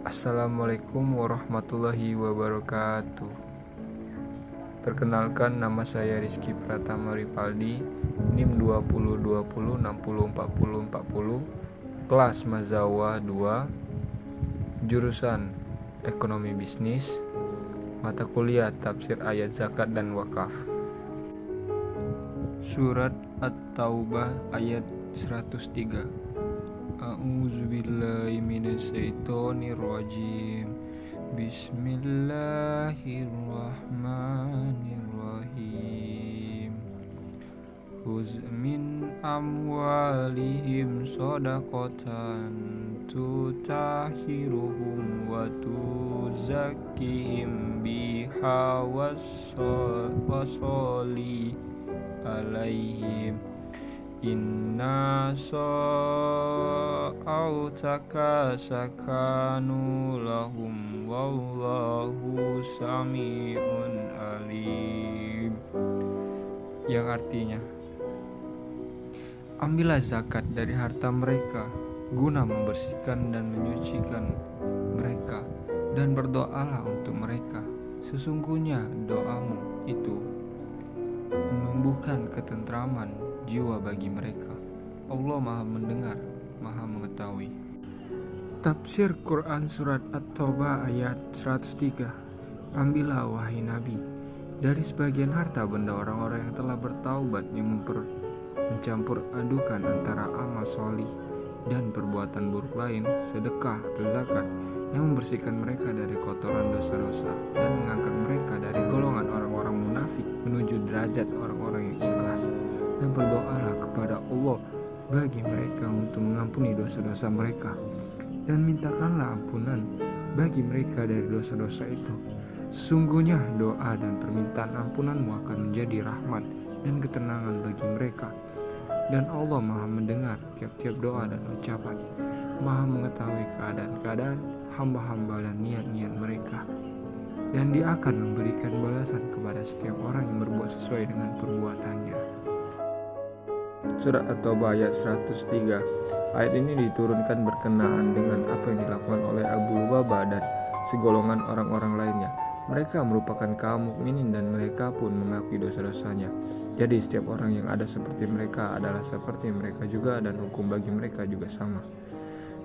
Assalamualaikum warahmatullahi wabarakatuh. Perkenalkan, nama saya Rizky Pratama Ripaldi, NIM 2020604040, kelas Mazawa 2, jurusan Ekonomi Bisnis, mata kuliah Tafsir Ayat Zakat dan Wakaf. Surat At-Taubah ayat 103. A'udzubillahi minasyaitonirrajim. Bismillahirrahmanirrahim. Khudz min amwalihim shadaqatan tutahhiruhum wa tuzakkihim biha washolli alaihim inna sa'autaka sakanu lahum wallahu sami'un alim. Yang artinya, ambillah zakat dari harta mereka guna membersihkan dan menyucikan mereka, dan berdoalah untuk mereka. Sesungguhnya doamu itu menumbuhkan ketentraman jiwa bagi mereka. Allah Maha Mendengar, Maha Mengetahui. Tafsir Quran Surat At-Taubah ayat 103. Ambillah wahai Nabi dari sebagian harta benda orang-orang yang telah bertaubat, yang mencampur adukan antara amal solih dan perbuatan buruk lain, sedekah atau zakat, yang membersihkan mereka dari kotoran dosa-dosa dan mengangkat mereka dari golongan orang-orang munafik menuju derajat orang-orang yang ikhlas. Dan berdoalah kepada Allah bagi mereka untuk mengampuni dosa-dosa mereka, dan mintakanlah ampunan bagi mereka dari dosa-dosa itu. Sesungguhnya doa dan permintaan ampunanmu akan menjadi rahmat dan ketenangan bagi mereka. Dan Allah Maha Mendengar tiap-tiap doa dan ucapan, Maha Mengetahui keadaan-keadaan hamba-hamba dan niat-niat mereka. Dan Dia akan memberikan balasan kepada setiap orang yang berbuat sesuai dengan perbuatannya. Surat At-Taubah ayat 103. Ayat ini diturunkan berkenaan dengan apa yang dilakukan oleh Abu Lubabah dan segolongan orang-orang lainnya. Mereka merupakan kaum mukminin dan mereka pun mengakui dosa-dosanya. Jadi setiap orang yang ada seperti mereka adalah seperti mereka juga, dan hukum bagi mereka juga sama.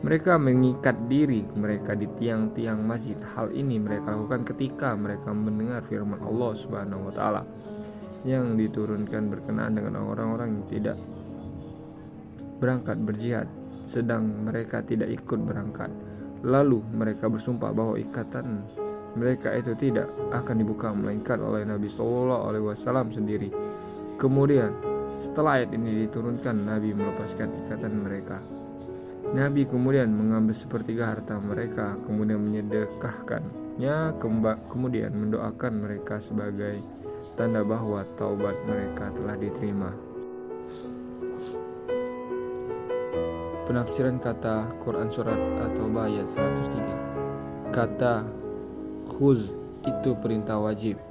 Mereka mengikat diri mereka di tiang-tiang masjid. Hal ini mereka lakukan ketika mereka mendengar firman Allah Subhanahu wa taala yang diturunkan berkenaan dengan orang-orang yang tidak berangkat berjihad, sedang mereka tidak ikut berangkat. Lalu mereka bersumpah bahwa ikatan mereka itu tidak akan dibuka melainkan oleh Nabi Shallallahu Alaihi Wasallam sendiri. Kemudian setelah ayat ini diturunkan, Nabi melepaskan ikatan mereka. Nabi kemudian mengambil sepertiga harta mereka, kemudian menyedekahkannya, kemudian mendoakan mereka sebagai tanda bahwa taubat mereka telah diterima. Penafsiran kata Quran Surat At-Taubah ayat 103. Kata khuz itu perintah wajib,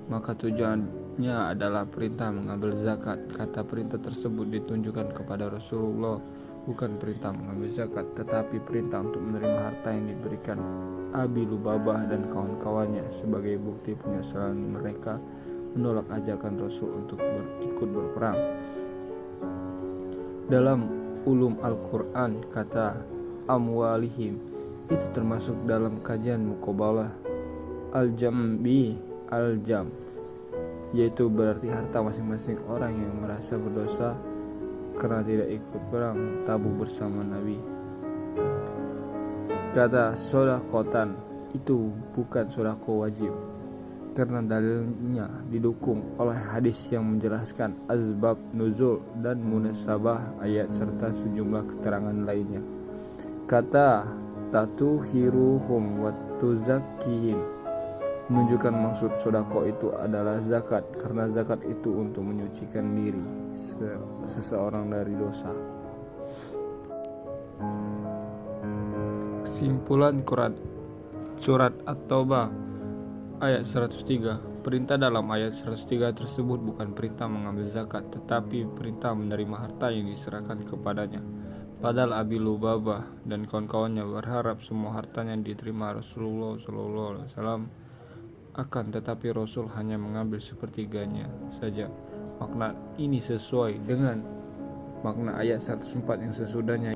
maka tujuannya adalah perintah mengambil zakat. Kata perintah tersebut ditunjukkan kepada Rasulullah, bukan perintah mengambil zakat, tetapi perintah untuk menerima harta yang diberikan Abi Lubabah dan kawan-kawannya sebagai bukti penyesalan mereka menolak ajakan Rasul untuk ikut berperang. Dalam ulum Al-Quran, kata amwalihim itu termasuk dalam kajian muqabalah al-jambi al-jam, yaitu berarti harta masing-masing orang yang merasa berdosa karena tidak ikut perang Tabuk bersama Nabi. Kata sodakotan itu bukan sodako wajib, karena dalilnya didukung oleh hadis yang menjelaskan asbab nuzul dan munasabah ayat serta sejumlah keterangan lainnya. Kata tatuhiruhum wa tuzakkihim menunjukkan maksud sodako itu adalah zakat, karena zakat itu untuk menyucikan diri seseorang dari dosa. Kesimpulan Quran Surat At-Taubah ayat 103. Perintah dalam ayat 103 tersebut bukan perintah mengambil zakat, tetapi perintah menerima harta yang diserahkan kepadanya. Padahal Abi Lubabah dan kawan-kawannya berharap semua hartanya diterima Rasulullah SAW akan, tetapi Rasul hanya mengambil sepertiganya saja. Makna ini sesuai dengan makna ayat 104 yang sesudahnya,